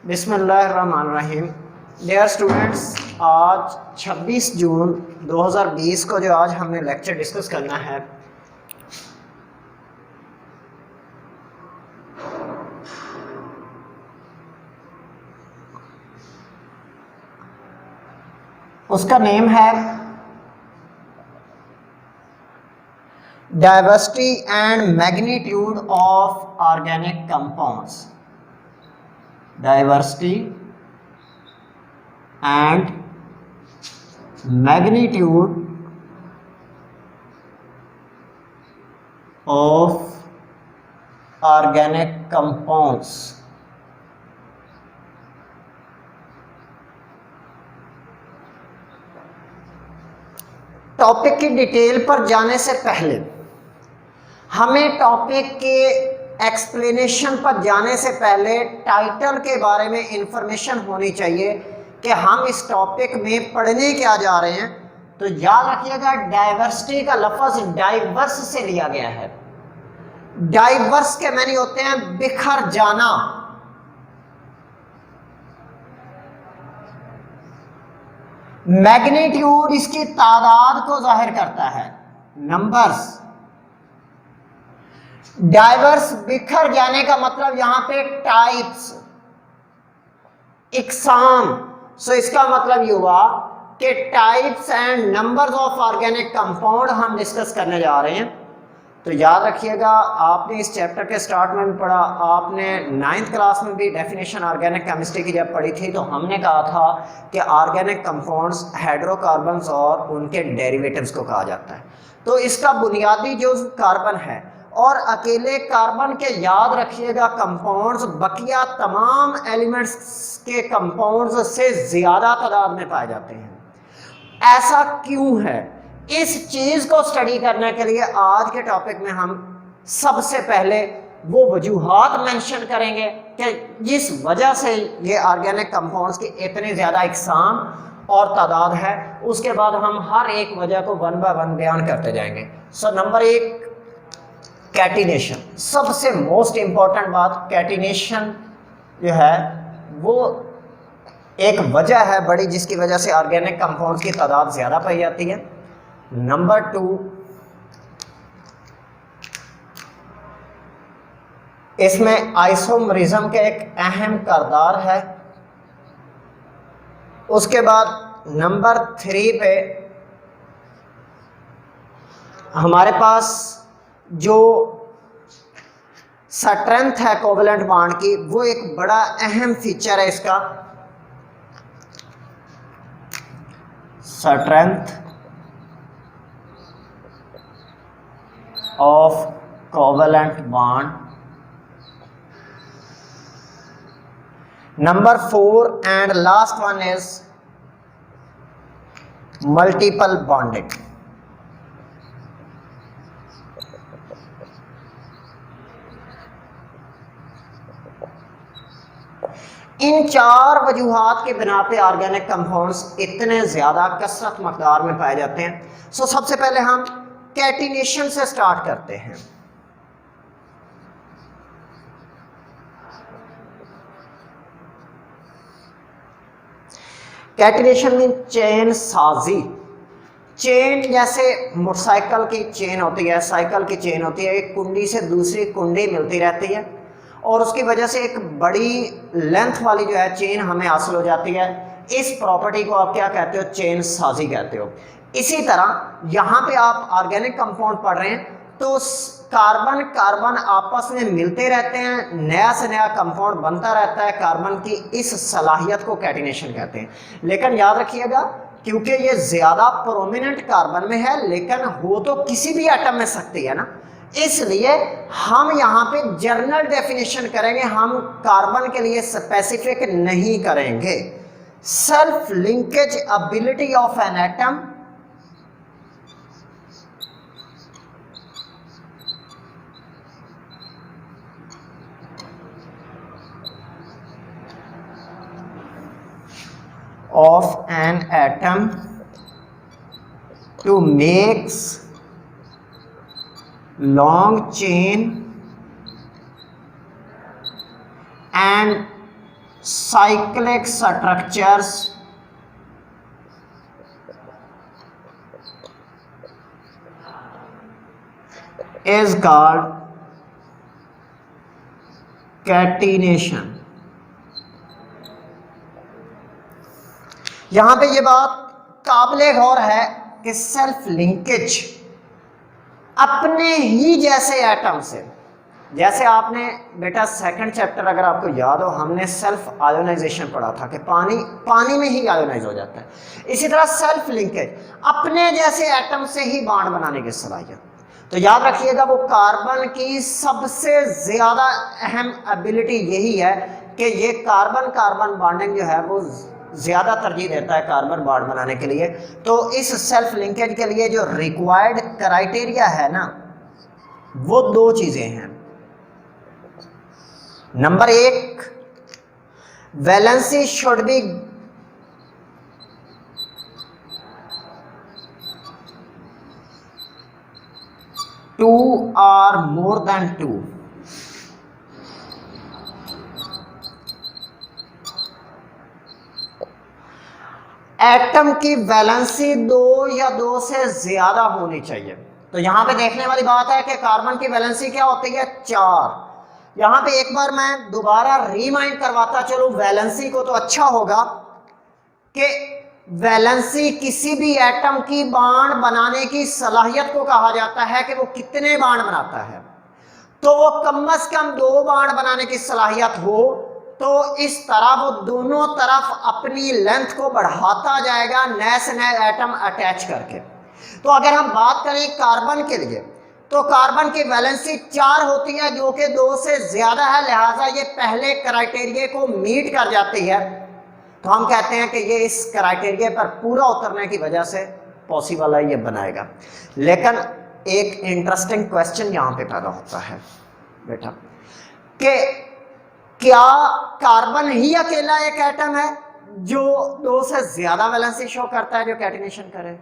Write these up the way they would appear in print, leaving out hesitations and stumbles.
बिस्मिल्लाहिर्रहमानिर्रहीम। Dear students, आज 26 जून 2020 को जो आज हमने लेक्चर डिस्कस करना है उसका नेम है diversity and magnitude of organic compounds. Diversity and magnitude of organic compounds. Topic की डिटेल पर जाने से पहले हमें टॉपिक के एक्सप्लेनेशन पर जाने से पहले टाइटल के बारे में इंफॉर्मेशन होनी चाहिए कि हम इस टॉपिक में पढ़ने क्या जा रहे हैं। तो याद रखिएगा, डाइवर्सिटी का लफ्ज डाइवर्स से लिया गया है। डाइवर्स के माने होते हैं बिखर जाना। मैग्नीट्यूड इसकी तादाद को जाहिर करता है, नंबर्स। डाइवर्स बिखर जाने का मतलब यहां पे टाइप्स, इकसाम। सो इसका मतलब ये हुआ कि types and numbers of organic compound हम डिस्कस करने जा रहे हैं। तो याद रखिएगा, आपने इस चैप्टर के स्टार्ट में भी पढ़ा, आपने 9th क्लास में भी डेफिनेशन ऑर्गेनिक केमिस्ट्री की जब पढ़ी थी तो हमने कहा था कि ऑर्गेनिक कंपाउंड्स हाइड्रोकार्बन्स और उनके डेरिवेटिव्स को कहा जाता है। तो इसका बुनियादी जो कार्बन है और अकेले कार्बन के याद रखिएगा कंपाउंड्स बकिया तमाम एलिमेंट्स के कंपाउंड्स से ज़्यादा तादाद में पाए जाते हैं। ऐसा क्यों है? इस चीज़ को स्टडी करने के लिए आज के टॉपिक में हम सबसे पहले वो वजूहात मेंशन करेंगे कि जिस वजह से ये ऑर्गेनिक कंपाउंड्स की इतनी ज़्यादा इकसाम और तादाद है। उसके बाद हम हर एक वजह को वन बाय वन बयान करते जाएंगे। So number 1, catenation. सबसे मोस्ट इंपॉर्टेंट बात, कैटिनेशन जो है वो एक वजह है बड़ी जिसकी वजह से ऑर्गेनिक कंपाउंड्स की तादाद ज़्यादा पाई जाती है। नंबर 2, इसमें आइसोमरिज्म के एक अहम किरदार है। उसके बाद नंबर 3 पे हमारे पास जो स्ट्रेंथ है कोवलेंट बॉन्ड की, वो एक बड़ा अहम फीचर है इसका, strength of covalent bond. Number 4 and last one is multiple bonding. इन 4 वजूहात के बिना पे ऑर्गेनिक कंपाउंड्स इतने ज़्यादा कसरत मकदार में पाए जाते हैं। सो सबसे पहले हम कैटिनेशन से स्टार्ट करते हैं। कैटिनेशन में चेन साजी। चेन जैसे मोटरसाइकिल की चेन होती है, साइकिल की चेन होती है, एक कुंडी से दूसरी कुंडी मिलती रहती है और उसकी वजह से एक बड़ी लेंथ वाली जो है चेन हमें हासिल हो जाती है। इस प्रॉपर्टी को आप क्या कहते हो? चेन साजी कहते हो। इसी तरह यहाँ पे आप ऑर्गेनिक कंपाउंड पढ़ रहे हैं तो कार्बन कार्बन आपस में मिलते रहते हैं, नया से नया कंपाउंड बनता रहता है। कार्बन की इस सलाहियत को कैटिनेशन कहते हैं। लेकिन याद रखिएगा, क्योंकि ये ज़्यादा प्रोमिनेंट कार्बन में है लेकिन हो तो किसी भी एटम में सकती है ना, इसलिए हम यहाँ पे जनरल डेफिनेशन करेंगे, हम कार्बन के लिए स्पेसिफिक नहीं करेंगे। Self linkage ability of an atom of an atom to make long chain and cyclic structures is called catenation। यहां पे ये बात काबिले गौर है कि सेल्फ लिंकेज अपने ही जैसे एटम से, जैसे आपने बेटा सेकंड चैप्टर अगर आपको याद हो, हमने सेल्फ आयोनाइजेशन पढ़ा था कि पानी में ही आयोनाइज हो जाता है। इसी तरह सेल्फ लिंकेज अपने जैसे एटम से ही बॉन्ड बनाने की सलाहियत। तो याद रखिएगा वो कार्बन की सबसे ज्यादा अहम एबिलिटी यही है कि ये कार्बन कार्बन बॉन्डिंग जो है वो ज्यादा तरजीह देता है कार्बन बॉन्ड बनाने के लिए। तो इस सेल्फ लिंकेज के लिए जो रिक्वायर्ड क्राइटेरिया है ना, वो दो चीजें हैं। नंबर एक, वैलेंसी शुड बी टू और मोर देन टू। एटम की वैलेंसी दो या दो से ज्यादा होनी चाहिए। तो यहां पे देखने वाली बात है कि कार्बन की वैलेंसी क्या होती है, 4। यहां पे एक बार मैं दोबारा रिमाइंड करवाता चलो वैलेंसी को, तो अच्छा होगा कि वैलेंसी किसी भी एटम की बॉन्ड बनाने की सलाहियत को कहा जाता है कि वो कितने बॉन्ड बनाता है। तो वो कम से कम 2 बॉन्ड बनाने की सलाहियत हो, तो इस तरह वो दोनों तरफ अपनी लेंथ को बढ़ाता जाएगा नए से नए एटम अटैच करके। तो अगर हम बात करें कार्बन के लिए, तो कार्बन की वैलेंसी 4 होती है जो कि 2 से ज्यादा है, लिहाजा ये पहले क्राइटेरिया को मीट कर जाती है। तो हम कहते हैं कि ये इस क्राइटेरिया पर पूरा उतरने की वजह से पॉसिबल है ये बनाएगा। लेकिन एक इंटरेस्टिंग क्वेश्चन यहाँ पे पैदा होता है बेटा कि क्या कार्बन ही अकेला एक एटम है जो 2 से ज्यादा वैलेंसी शो करता है जो कैटिनेशन करे?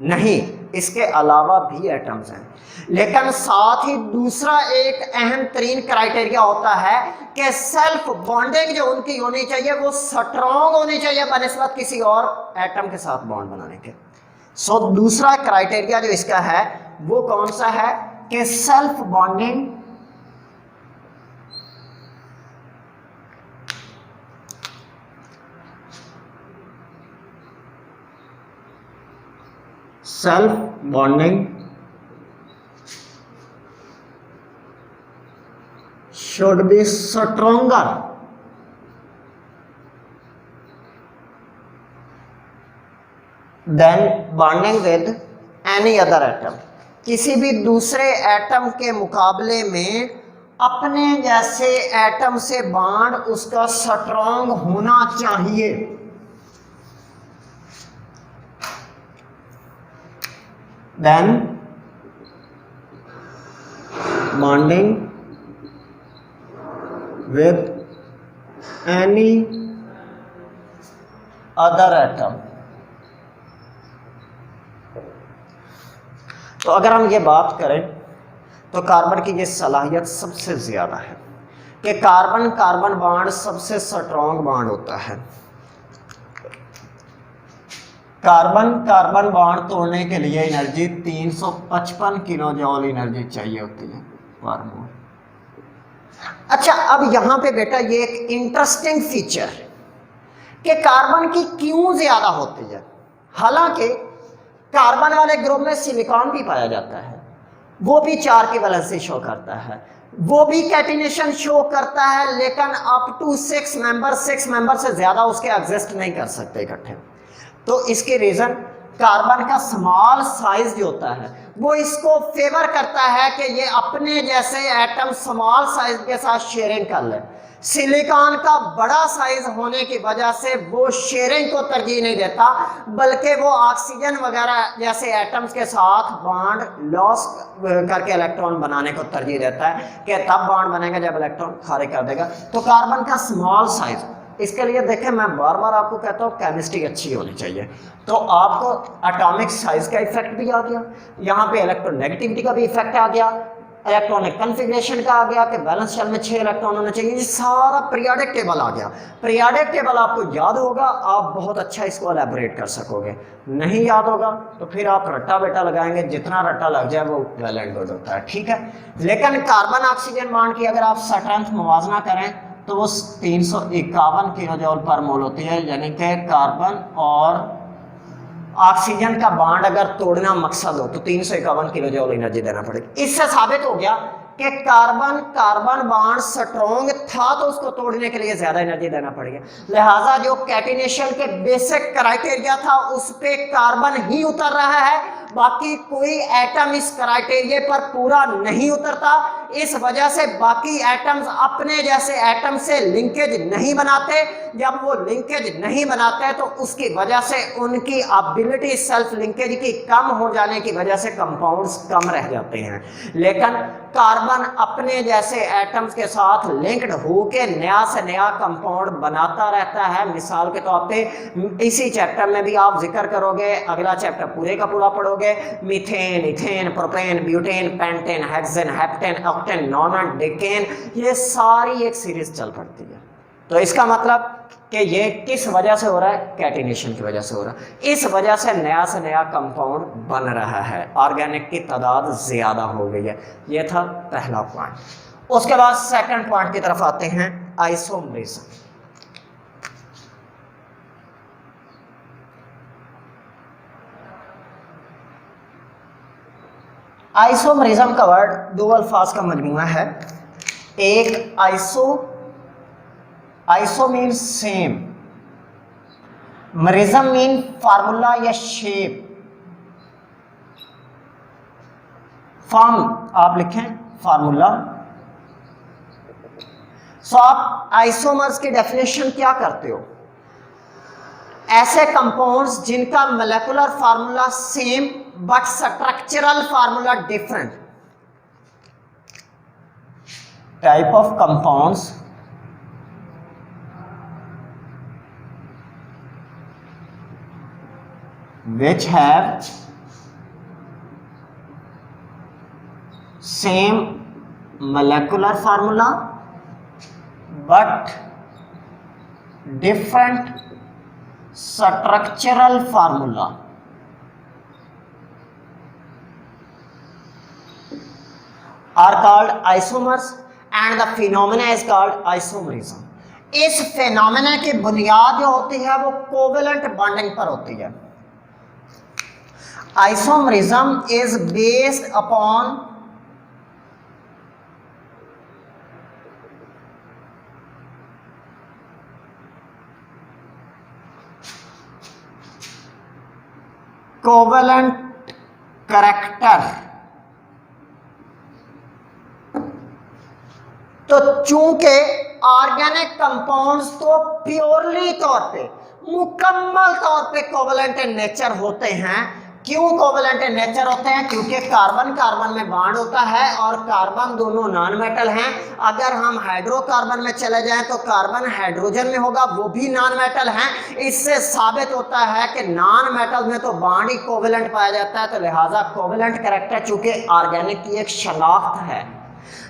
नहीं, इसके अलावा भी एटम्स हैं। लेकिन साथ ही दूसरा एक अहम तरीन क्राइटेरिया होता है कि सेल्फ बॉन्डिंग जो उनकी होनी चाहिए वो स्ट्रॉन्ग होनी चाहिए बनिस्बत किसी और एटम के साथ बॉन्ड बनाने के। सो दूसरा क्राइटेरिया जो इसका है वो कौन सा है कि self bonding should be stronger than bonding with any other atom। किसी भी दूसरे एटम के मुकाबले में अपने जैसे एटम से बॉन्ड उसका स्ट्रॉन्ग होना चाहिए। Then bonding with any other atom। तो अगर हम ये बात करें तो कार्बन की ये सलाहियत सबसे ज्यादा है कि कार्बन कार्बन बॉन्ड सबसे स्ट्रॉन्ग बॉन्ड होता है। कार्बन कार्बन बॉन्ड तोड़ने के लिए एनर्जी 355 किलो जॉल एनर्जी चाहिए होती है पर मोल। अच्छा, अब यहां पे बेटा ये एक इंटरेस्टिंग फीचर कि कार्बन की क्यों ज्यादा होती है। हालांकि कार्बन वाले ग्रुप में सिलिकॉन भी पाया जाता है, वो भी 4 की वैलेंसी शो करता है, वो भी कैटिनेशन शो करता है, लेकिन अप टू 6 मेंबर से ज्यादा उसके एग्जिस्ट नहीं कर सकते इकट्ठे। तो इसके रीजन कार्बन का स्मॉल साइज जो होता है वो इसको फेवर करता है कि ये अपने जैसे एटम स्मॉल साइज के साथ शेयरिंग कर ले। सिलिकॉन का बड़ा साइज होने की वजह से वो शेयरिंग को तरजीह नहीं देता, बल्कि वो ऑक्सीजन वगैरह जैसे एटम्स के साथ बॉन्ड लॉस करके इलेक्ट्रॉन बनाने को तरजीह देता है कि तब बॉन्ड बनेगा जब इलेक्ट्रॉन खारिज कर देगा। तो कार्बन का स्मॉल साइज, इसके लिए देखें मैं बार बार आपको कहता हूँ केमिस्ट्री अच्छी होनी चाहिए। तो आपको एटॉमिक साइज का इफेक्ट भी आ गया, यहाँ पे इलेक्ट्रोनेगेटिविटी का भी इफेक्ट आ गया, इलेक्ट्रॉनिक कॉन्फ़िगरेशन का आ गया कि बैलेंस शेल में 6 इलेक्ट्रॉन होने चाहिए, ये सारा पीरियोडिक टेबल आ गया। पीरियोडिक टेबल आपको याद होगा, आप बहुत अच्छा इसको एलैबोरेट कर सकोगे। नहीं याद होगा तो फिर आप रट्टा बेटा लगाएंगे, जितना रट्टा लग जाए वो वेल एंड गुड होता है, ठीक है। लेकिन कार्बन ऑक्सीजन बॉन्ड की अगर आप स्ट्रेंथ मुवाजना करें तो वो 351 किलो जूल पर मोल होती है, यानी कि कार्बन और ऑक्सीजन का बॉन्ड अगर तोड़ना मकसद हो तो 351 किलो जूल एनर्जी देना पड़ेगी। इससे साबित हो गया कि कार्बन बॉन्ड स्ट्रॉन्ग था तो उसको तोड़ने के लिए ज्यादा एनर्जी देना पड़ेगा। लिहाजा जो कैटिनेशन के बेसिक क्राइटेरिया था उस पे कार्बन ही उतर रहा है, बाकी कोई एटम इस क्राइटेरिया पर पूरा नहीं उतरता। इस वजह से बाकी एटम्स अपने जैसे एटम से लिंकेज नहीं बनाते। जब वो लिंकेज नहीं बनाते तो उसकी वजह से उनकी एबिलिटी सेल्फ लिंकेज की कम हो जाने की वजह से कंपाउंड्स कम रह जाते हैं। लेकिन कार्बन अपने जैसे एटम्स के साथ लिंक्ड होके नया से नया कंपाउंड बनाता रहता है। मिसाल के तौर पे इसी चैप्टर में भी आप जिक्र करोगे, अगला चैप्टर पूरे का पूरा पढ़ोगे, methane, ethane, propane, butane, pentane, hexane, heptane, octane, non, decane, ये सारी एक सीरीज चल पड़ती है। तो इसका मतलब कि ये किस वजह से हो रहा है? कैटिनेशन की वजह से हो रहा है। इस वजह से नया कंपाउंड बन रहा है, ऑर्गेनिक की तादाद ज्यादा हो गई है। ये था पहला पॉइंट। उसके बाद सेकंड पॉइंट की तरफ आते हैं, आइसोमरिज्म। आइसोमरिज्म का वर्ड दो अल्फाज का मजमूआ है। एक iso mean same, merism mean formula या शेप। फॉर्म आप लिखें फार्मूला। सो आप आइसोमर्स की डेफिनेशन क्या करते हो? ऐसे कंपाउंड्स जिनका molecular formula same but structural formula different. Type of compounds which have same molecular formula but different structural formula are called isomers and the phenomena is called isomerism। इस phenomena की बुनियाद जो होती है वो कोवेलेंट बॉन्डिंग पर होती है। Isomerism is based upon covalent character। तो चूंकि ऑर्गेनिक कंपाउंड्स तो प्योरली तौर पे, मुकम्मल तौर पे कोवेलेंट इन नेचर होते हैं। क्यों कोवेलेंट इन नेचर होते हैं? क्योंकि कार्बन कार्बन में बॉन्ड होता है और कार्बन दोनों नॉन मेटल हैं। अगर हम हाइड्रोकार्बन में चले जाएं तो कार्बन हाइड्रोजन में होगा, वो भी नॉन मेटल हैं। इससे साबित होता है कि नॉन मेटल में तो बॉन्ड ही कोवेलेंट पाया जाता है। तो लिहाजा कोवेलेंट कैरेक्टर चूंकि ऑर्गेनिक की एक शनाख्त है,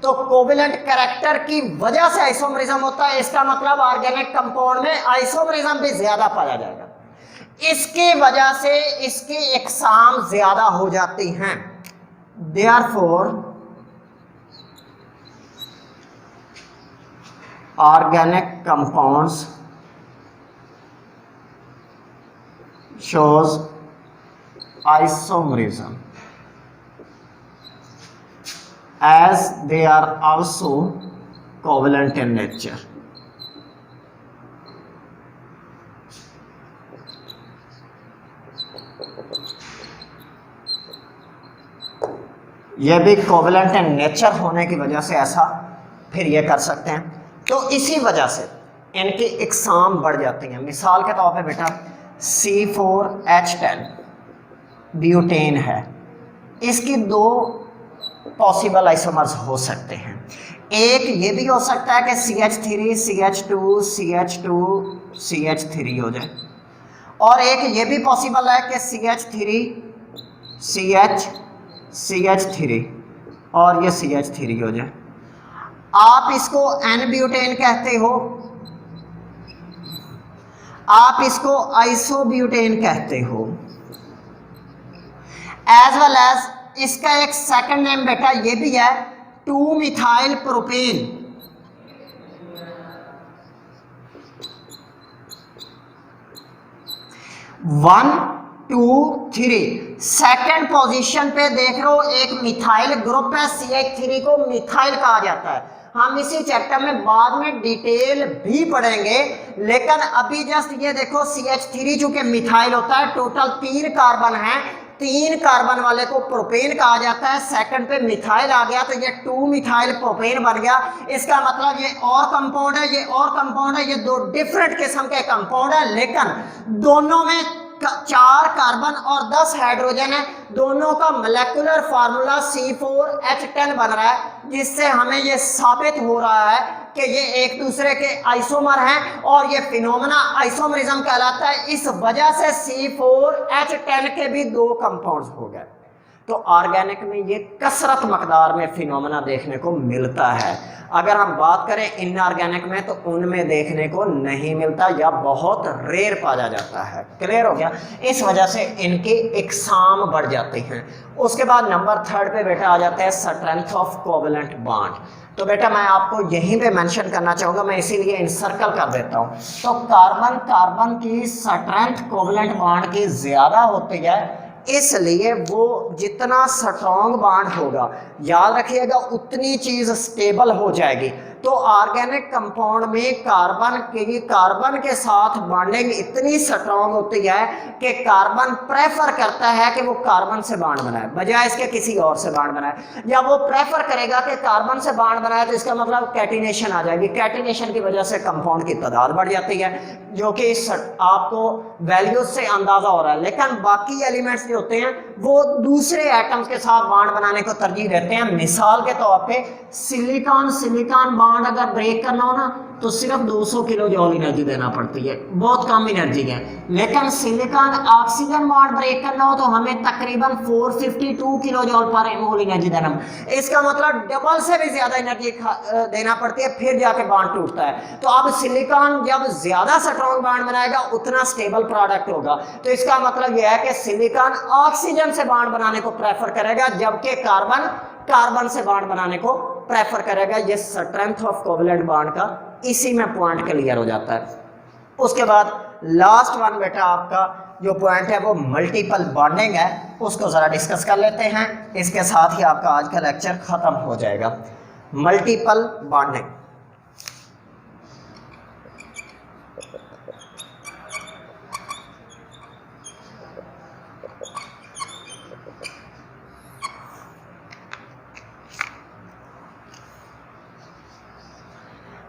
तो कोवेलेंट कैरेक्टर की वजह से आइसोमरिज्म होता है। इसका मतलब ऑर्गेनिक कंपाउंड में आइसोमरिज्म भी ज्यादा पाया जाएगा। इसकी वजह से इसकी इकसाम ज्यादा हो जाती हैं। Therefore organic compounds shows isomerism as they are also covalent in nature। यह भी कोवेलेंट इन नेचर होने की वजह से ऐसा फिर ये कर सकते हैं। तो इसी वजह से इनकी इकसाम बढ़ जाती हैं। मिसाल के तौर पे बेटा C4H10 ब्यूटेन है, इसकी दो पॉसिबल आइसोमर्स हो सकते हैं। एक ये भी हो सकता है कि CH3 CH2 CH2 CH3 हो जाए, और एक ये भी पॉसिबल है कि CH3 CH CH3 और ये CH3 हो जाए। आप इसको N-ब्यूटेन कहते हो, आप इसको आइसोब्यूटेन कहते हो। एज वेल एज इसका एक सेकंड नेम बेटा ये भी है 2-मिथाइल प्रोपेन। 1 2 3 सेकेंड पोजीशन पे देख रहे हो एक मिथाइल ग्रुप है, CH3 को मिथाइल कहा जाता है। हम इसी चैप्टर में बाद में डिटेल भी पढ़ेंगे, लेकिन अभी जस्ट ये देखो CH3 चूंकि मिथाइल होता है, टोटल 3 कार्बन है, 3 कार्बन वाले को प्रोपेन कहा जाता है। सेकंड पे मिथाइल आ गया तो ये 2-मिथाइल प्रोपेन बन गया। इसका मतलब ये और कंपाउंड है, ये और कंपाउंड है, ये दो डिफरेंट किस्म के कंपाउंड है, लेकिन दोनों में 4 कार्बन और 10 हाइड्रोजन है। दोनों का मोलेकुलर फार्मूला C4H10 बन रहा है, जिससे हमें ये साबित हो रहा है कि ये एक दूसरे के आइसोमर हैं और ये फिनोमेना आइसोमरिज्म कहलाता है। इस वजह से C4H10 के भी 2 कंपाउंड्स हो गए। तो ऑर्गेनिक में ये कसरत मकदार में फिनोमेना देखने को मिलता है। अगर हम बात करें इनऑर्गेनिक में तो उनमें देखने को नहीं मिलता या बहुत रेयर पाया जाता है। क्लियर हो गया? इस वजह से इनके इकसाम बढ़ जाते हैं। उसके बाद नंबर 3 पे बेटा आ जाता है स्ट्रेंथ ऑफ कोवेलेंट बॉन्ड। तो बेटा मैं आपको यहीं पे मेंशन करना चाहूँगा, मैं इसीलिए इनसर्कल कर देता हूँ। तो कार्बन कार्बन की स्ट्रेंथ कोवेलेंट बॉन्ड की ज़्यादा होती है, इसलिए वो जितना स्ट्रॉन्ग बॉन्ड होगा, याद रखिएगा, उतनी चीज़ स्टेबल हो जाएगी। तो ऑर्गेनिक कंपाउंड में कार्बन के साथ बॉन्डिंग इतनी स्ट्रॉन्ग होती है कि कार्बन प्रेफर करता है कि वो कार्बन से बॉन्ड बनाए बजाय इसके किसी और से बॉन्ड बनाए, या वो प्रेफर करेगा कि कार्बन से बॉन्ड बनाए, तो इसका मतलब कैटिनेशन आ जाएगी। कैटिनेशन की वजह से कंपाउंड की तादाद बढ़ जाती है, जो कि आपको वैल्यूज से अंदाजा हो रहा है। लेकिन बाकी एलिमेंट्स जो होते हैं वो दूसरे एटम्स के साथ बॉन्ड बनाने को तरजीह देते हैं। मिसाल के तौर पे सिलिकॉन बॉन्ड अगर ब्रेक करना हो ना तो सिर्फ 200 किलो जॉल एनर्जी देना पड़ती है, बहुत कम एनर्जी है। लेकिन सिलिकॉन ऑक्सीजन बॉन्ड ब्रेक करना हो तो हमें तकरीबन 452 किलो जॉल पर मोल एनर्जी देना। इसका मतलब डबल से भी ज्यादा एनर्जी देना पड़ती है, फिर जाके बॉन्ड टूटता है। तो अब सिलिकॉन जब ज्यादा स्ट्रॉन्ग बॉन्ड बनाएगा उतना स्टेबल प्रोडक्ट होगा। तो इसका मतलब यह है कि सिलिकॉन ऑक्सीजन से बॉन्ड बनाने को प्रेफर करेगा, जबकि कार्बन से बॉन्ड बनाने को प्रेफर करेगा। ये स्ट्रेंथ ऑफ कोवेलेंट बॉन्ड का इसी में पॉइंट क्लियर हो जाता है। उसके बाद लास्ट वन बेटा आपका जो पॉइंट है वो मल्टीपल बॉन्डिंग है, उसको ज़रा डिस्कस कर लेते हैं। इसके साथ ही आपका आज का लेक्चर ख़त्म हो जाएगा। मल्टीपल बॉन्डिंग,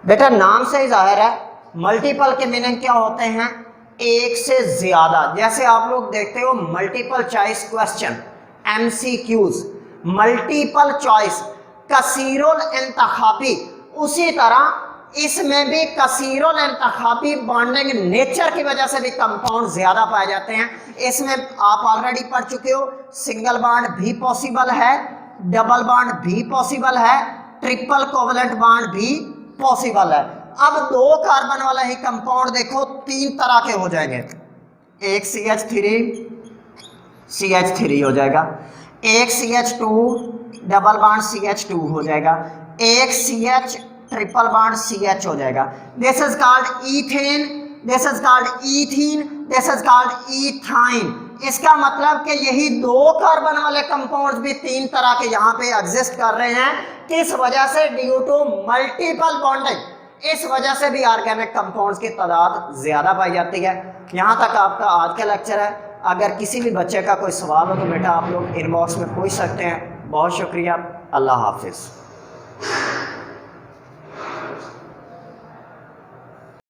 बेटा नाम से ही जाहिर है मल्टीपल के मीनिंग क्या होते हैं, एक से ज्यादा। जैसे आप लोग देखते हो multiple choice question MCQs, multiple choice, कसीरुल इंतखाबी, उसी तरह इसमें भी कसीरुल इंतखाबी बॉन्डिंग नेचर की वजह से भी कंपाउंड ज्यादा पाए जाते हैं। इसमें आप ऑलरेडी पढ़ चुके हो, सिंगल बॉन्ड भी पॉसिबल है, डबल बॉन्ड भी पॉसिबल है, ट्रिपल कोवेलेंट बॉन्ड भी पॉसिबल है। अब 2 कार्बन वाला ही कंपाउंड देखो 3 तरह के हो जाएंगे। एक CH3 हो जाएगा, एक CH2 डबल बॉन्ड CH2 हो जाएगा, एक CH ट्रिपल बॉन्ड CH हो जाएगा। This is called ethane, this is called ethene, this is called ethyne. इसका मतलब कि यही 2 कार्बन वाले कंपाउंड्स भी 3 तरह के यहाँ पे एग्जिस्ट कर रहे हैं। किस वजह से? Due to multiple bonding. इस वजह से भी ऑर्गेनिक कंपाउंड्स की तादाद ज्यादा पाई जाती है। यहाँ तक आपका आज का लेक्चर है। अगर किसी भी बच्चे का कोई सवाल हो तो बेटा आप लोग इनबॉक्स में पूछ सकते हैं। बहुत शुक्रिया, अल्लाह हाफिज़।